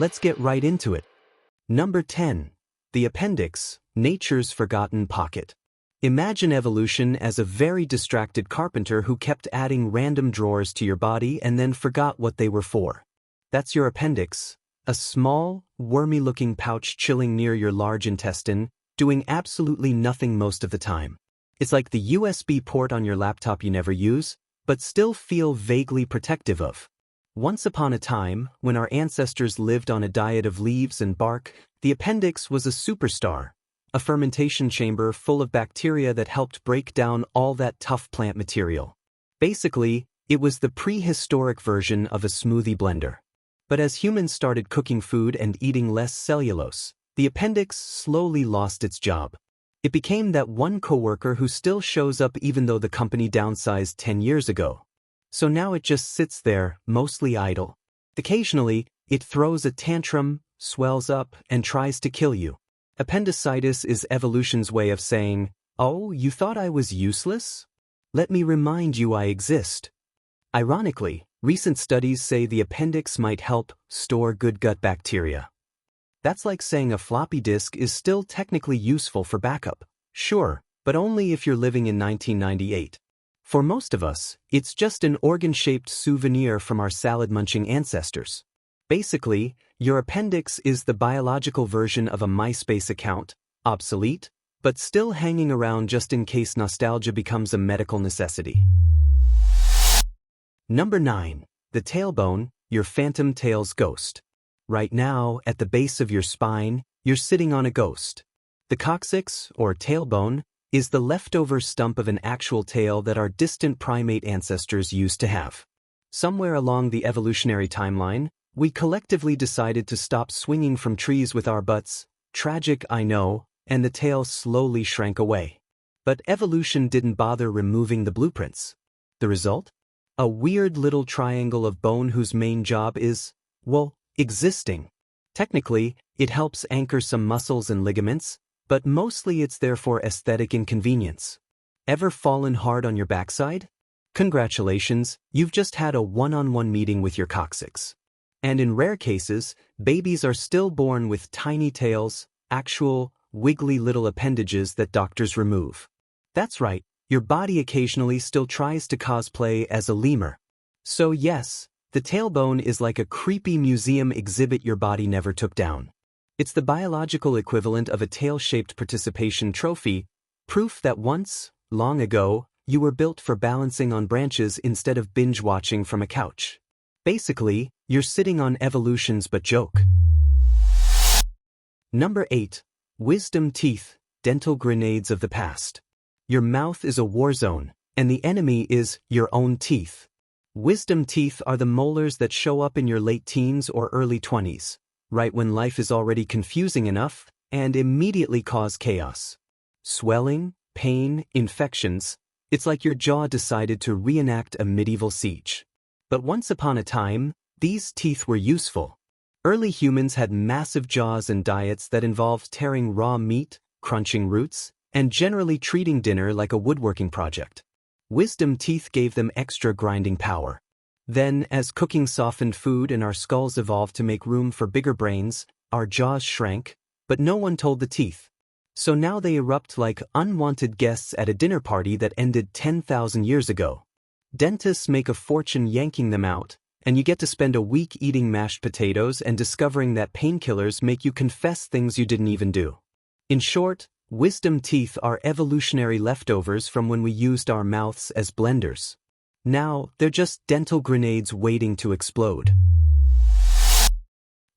Let's get right into it. Number 10. The appendix, nature's forgotten pocket. Imagine evolution as a very distracted carpenter who kept adding random drawers to your body and then forgot what they were for. That's your appendix, a small, wormy-looking pouch chilling near your large intestine, doing absolutely nothing most of the time. It's like the USB port on your laptop you never use, but still feel vaguely protective of. Once upon a time, when our ancestors lived on a diet of leaves and bark, the appendix was a superstar, a fermentation chamber full of bacteria that helped break down all that tough plant material. Basically, it was the prehistoric version of a smoothie blender. But as humans started cooking food and eating less cellulose, the appendix slowly lost its job. It became that one coworker who still shows up even though the company downsized 10 years ago. So now it just sits there, mostly idle. Occasionally, it throws a tantrum, swells up, and tries to kill you. Appendicitis is evolution's way of saying, "Oh, you thought I was useless? Let me remind you I exist." Ironically, recent studies say the appendix might help store good gut bacteria. That's like saying a floppy disk is still technically useful for backup. Sure, but only if you're living in 1998. For most of us, it's just an organ-shaped souvenir from our salad-munching ancestors. Basically, your appendix is the biological version of a MySpace account, obsolete, but still hanging around just in case nostalgia becomes a medical necessity. Number 9. The tailbone, your phantom tail's ghost. Right now, at the base of your spine, you're sitting on a ghost. The coccyx, or tailbone, is the leftover stump of an actual tail that our distant primate ancestors used to have. Somewhere along the evolutionary timeline, we collectively decided to stop swinging from trees with our butts. Tragic, I know, and the tail slowly shrank away. But evolution didn't bother removing the blueprints. The result? A weird little triangle of bone whose main job is, well, existing. Technically, it helps anchor some muscles and ligaments, but mostly it's there for aesthetic inconvenience. Ever fallen hard on your backside? Congratulations, you've just had a one-on-one meeting with your coccyx. And in rare cases, babies are still born with tiny tails, actual, wiggly little appendages that doctors remove. That's right, your body occasionally still tries to cosplay as a lemur. So yes, the tailbone is like a creepy museum exhibit your body never took down. It's the biological equivalent of a tail-shaped participation trophy, proof that once, long ago, you were built for balancing on branches instead of binge-watching from a couch. Basically, you're sitting on evolution's but joke. Number 8. Wisdom teeth, dental grenades of the past. Your mouth is a war zone, and the enemy is your own teeth. Wisdom teeth are the molars that show up in your late teens or early 20s. Right when life is already confusing enough, and immediately cause chaos. Swelling, pain, infections, it's like your jaw decided to reenact a medieval siege. But once upon a time, these teeth were useful. Early humans had massive jaws and diets that involved tearing raw meat, crunching roots, and generally treating dinner like a woodworking project. Wisdom teeth gave them extra grinding power. Then, as cooking softened food and our skulls evolved to make room for bigger brains, our jaws shrank, but no one told the teeth. So now they erupt like unwanted guests at a dinner party that ended 10,000 years ago. Dentists make a fortune yanking them out, and you get to spend a week eating mashed potatoes and discovering that painkillers make you confess things you didn't even do. In short, wisdom teeth are evolutionary leftovers from when we used our mouths as blenders. Now, they're just dental grenades waiting to explode.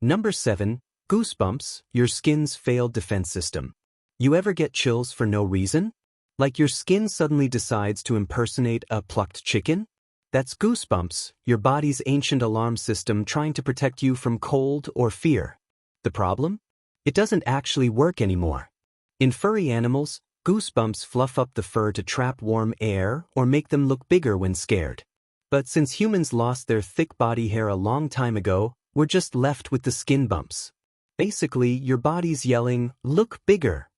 Number 7. Goosebumps, your skin's failed defense system. You ever get chills for no reason? Like your skin suddenly decides to impersonate a plucked chicken? That's goosebumps, your body's ancient alarm system trying to protect you from cold or fear. The problem? It doesn't actually work anymore. In furry animals, goosebumps fluff up the fur to trap warm air or make them look bigger when scared. But since humans lost their thick body hair a long time ago, we're just left with the skin bumps. Basically, your body's yelling, "Look bigger,"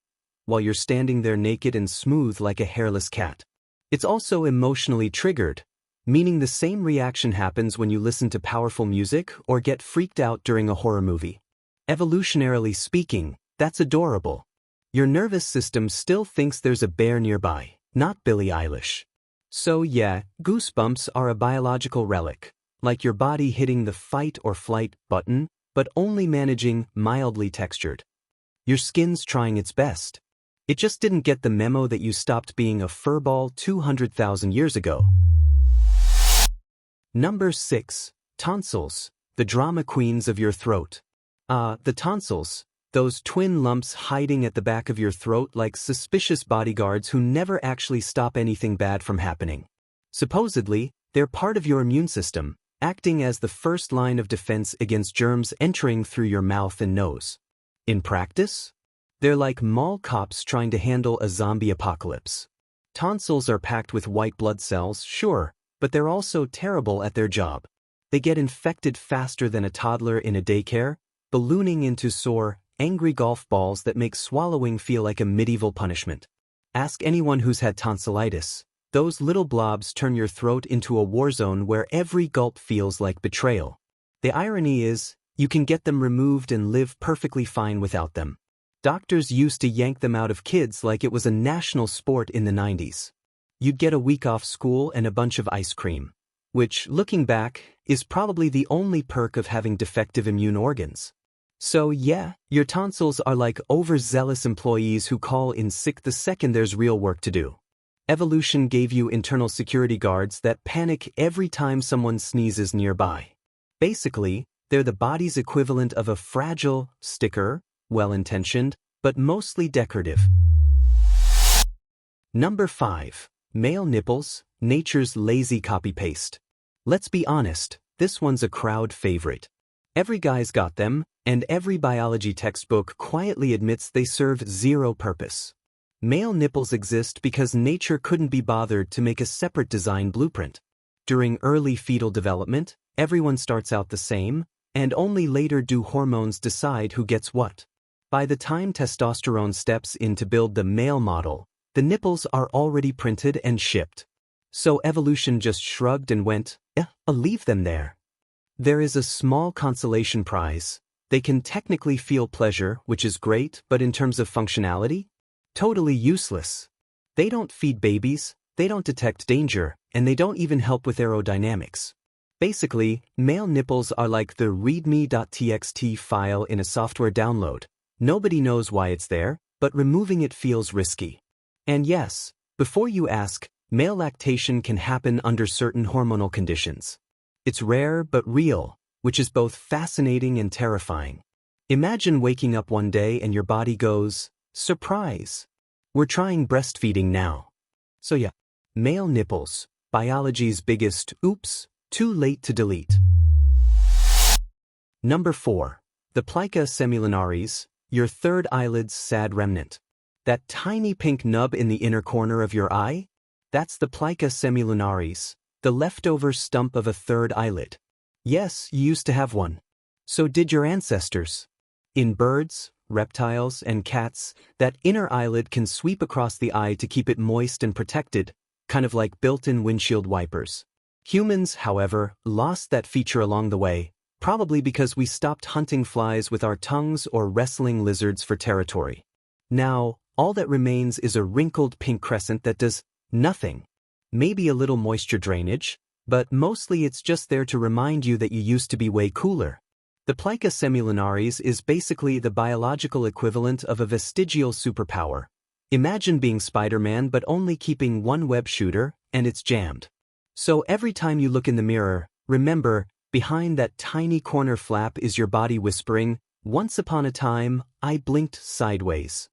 while you're standing there naked and smooth like a hairless cat. It's also emotionally triggered. meaning the same reaction happens when you listen to powerful music or get freaked out during a horror movie. Evolutionarily speaking, that's adorable. Your nervous system still thinks there's a bear nearby, not Billie Eilish. So yeah, goosebumps are a biological relic, like your body hitting the fight or flight button, but only managing mildly textured. Your skin's trying its best. It just didn't get the memo that you stopped being a furball 200,000 years ago. Number 6. Tonsils, the drama queens of your throat. The tonsils, those twin lumps hiding at the back of your throat like suspicious bodyguards who never actually stop anything bad from happening. Supposedly, they're part of your immune system, acting as the first line of defense against germs entering through your mouth and nose. In practice, they're like mall cops trying to handle a zombie apocalypse. Tonsils are packed with white blood cells, sure, but they're also terrible at their job. They get infected faster than a toddler in a daycare, ballooning into sore, angry golf balls that make swallowing feel like a medieval punishment. Ask anyone who's had tonsillitis. Those little blobs turn your throat into a war zone where every gulp feels like betrayal. The irony is, you can get them removed and live perfectly fine without them. Doctors used to yank them out of kids like it was a national sport in the 90s. You'd get a week off school and a bunch of ice cream, which, looking back, is probably the only perk of having defective immune organs. So yeah, your tonsils are like overzealous employees who call in sick the second there's real work to do. Evolution gave you internal security guards that panic every time someone sneezes nearby. Basically, they're the body's equivalent of a fragile sticker, well-intentioned, but mostly decorative. Number 5. Male nipples, nature's lazy copy-paste. Let's be honest, this one's a crowd favorite. Every guy's got them, and every biology textbook quietly admits they serve zero purpose. Male nipples exist because nature couldn't be bothered to make a separate design blueprint. During early fetal development, everyone starts out the same, and only later do hormones decide who gets what. By the time testosterone steps in to build the male model, the nipples are already printed and shipped. So evolution just shrugged and went, I'll leave them there. There is a small consolation prize. They can technically feel pleasure, which is great, but in terms of functionality, totally useless. They don't feed babies, they don't detect danger, and they don't even help with aerodynamics. Basically, male nipples are like the readme.txt file in a software download. Nobody knows why it's there, but removing it feels risky. And yes, before you ask, male lactation can happen under certain hormonal conditions. It's rare but real, which is both fascinating and terrifying. Imagine waking up one day and your body goes, surprise! We're trying breastfeeding now. So yeah, male nipples, biology's biggest oops, too late to delete. Number 4. The Plica Semilunaris, your third eyelid's sad remnant. That tiny pink nub in the inner corner of your eye? That's the Plica Semilunaris, the leftover stump of a third eyelid. Yes, you used to have one. So did your ancestors. In birds, reptiles, and cats, that inner eyelid can sweep across the eye to keep it moist and protected, kind of like built-in windshield wipers. Humans, however, lost that feature along the way, probably because we stopped hunting flies with our tongues or wrestling lizards for territory. Now, all that remains is a wrinkled pink crescent that does nothing. Maybe a little moisture drainage, but mostly it's just there to remind you that you used to be way cooler. The Plica Semilunaris is basically the biological equivalent of a vestigial superpower. Imagine being Spider-Man but only keeping one web shooter, and it's jammed. So every time you look in the mirror, remember, behind that tiny corner flap is your body whispering, once upon a time, I blinked sideways.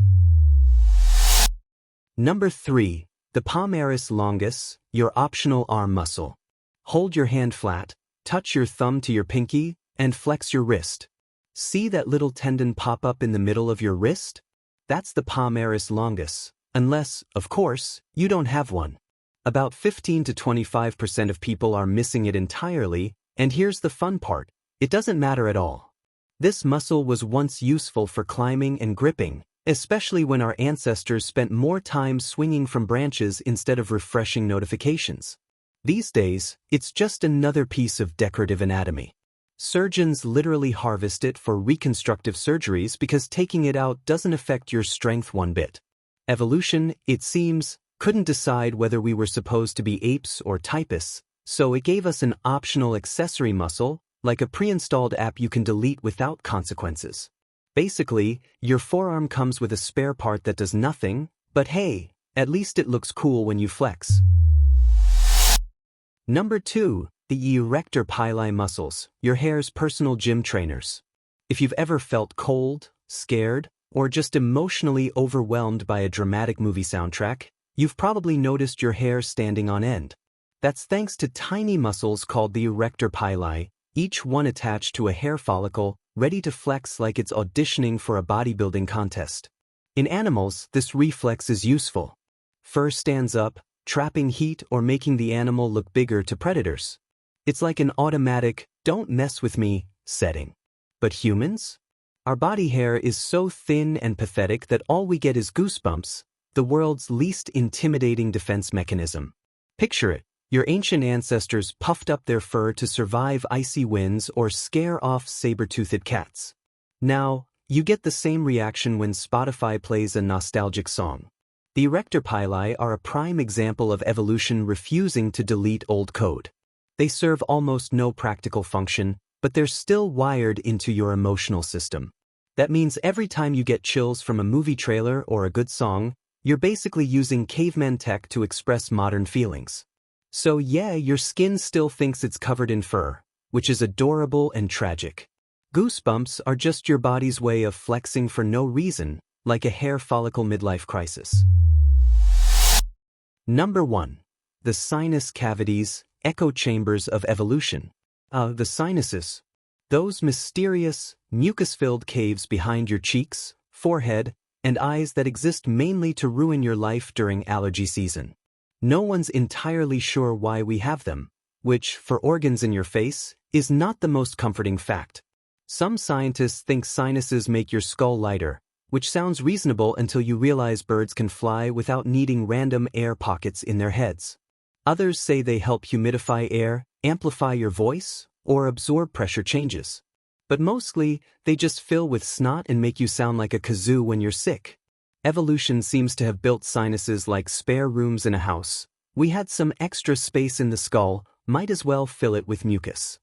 Number 3. The Palmaris longus, your optional arm muscle. Hold your hand flat, touch your thumb to your pinky, and flex your wrist. See that little tendon pop up in the middle of your wrist? That's the Palmaris longus, unless, of course, you don't have one. About 15 to 25% of people are missing it entirely, and here's the fun part, it doesn't matter at all. This muscle was once useful for climbing and gripping, especially when our ancestors spent more time swinging from branches instead of refreshing notifications. These days, it's just another piece of decorative anatomy. Surgeons literally harvest it for reconstructive surgeries because taking it out doesn't affect your strength one bit. Evolution, it seems, couldn't decide whether we were supposed to be apes or typists, so it gave us an optional accessory muscle, like a pre-installed app you can delete without consequences. Basically, your forearm comes with a spare part that does nothing, but hey, at least it looks cool when you flex. Number 2. The Erector Pili muscles, your hair's personal gym trainers. If you've ever felt cold, scared, or just emotionally overwhelmed by a dramatic movie soundtrack, you've probably noticed your hair standing on end. That's thanks to tiny muscles called the Erector Pili, each one attached to a hair follicle, ready to flex like it's auditioning for a bodybuilding contest. In animals, this reflex is useful. Fur stands up, trapping heat or making the animal look bigger to predators. It's like an automatic, "don't mess with me" setting. But humans? Our body hair is so thin and pathetic that all we get is goosebumps, the world's least intimidating defense mechanism. Picture it, your ancient ancestors puffed up their fur to survive icy winds or scare off saber-toothed cats. Now, you get the same reaction when Spotify plays a nostalgic song. The Erector Pili are a prime example of evolution refusing to delete old code. They serve almost no practical function, but they're still wired into your emotional system. That means every time you get chills from a movie trailer or a good song, you're basically using caveman tech to express modern feelings. So yeah, your skin still thinks it's covered in fur, which is adorable and tragic. Goosebumps are just your body's way of flexing for no reason, like a hair follicle midlife crisis. Number 1. The sinus cavities, echo chambers of evolution. The sinuses. Those mysterious, mucus-filled caves behind your cheeks, forehead, and eyes that exist mainly to ruin your life during allergy season. No one's entirely sure why we have them, which, for organs in your face, is not the most comforting fact. Some scientists think sinuses make your skull lighter, which sounds reasonable until you realize birds can fly without needing random air pockets in their heads. Others say they help humidify air, amplify your voice, or absorb pressure changes. But mostly, they just fill with snot and make you sound like a kazoo when you're sick. Evolution seems to have built sinuses like spare rooms in a house. We had some extra space in the skull, might as well fill it with mucus.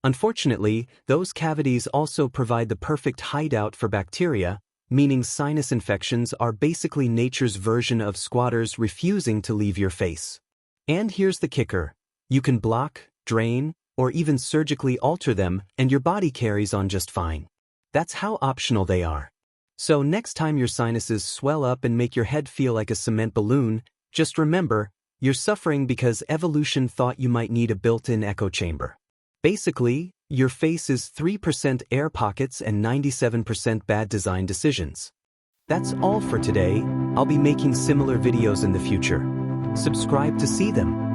Unfortunately, those cavities also provide the perfect hideout for bacteria, meaning sinus infections are basically nature's version of squatters refusing to leave your face. And here's the kicker. You can block, drain, or even surgically alter them, and your body carries on just fine. That's how optional they are. So next time your sinuses swell up and make your head feel like a cement balloon, just remember, you're suffering because evolution thought you might need a built-in echo chamber. Basically, your face is 3% air pockets and 97% bad design decisions. That's all for today. I'll be making similar videos in the future. Subscribe to see them.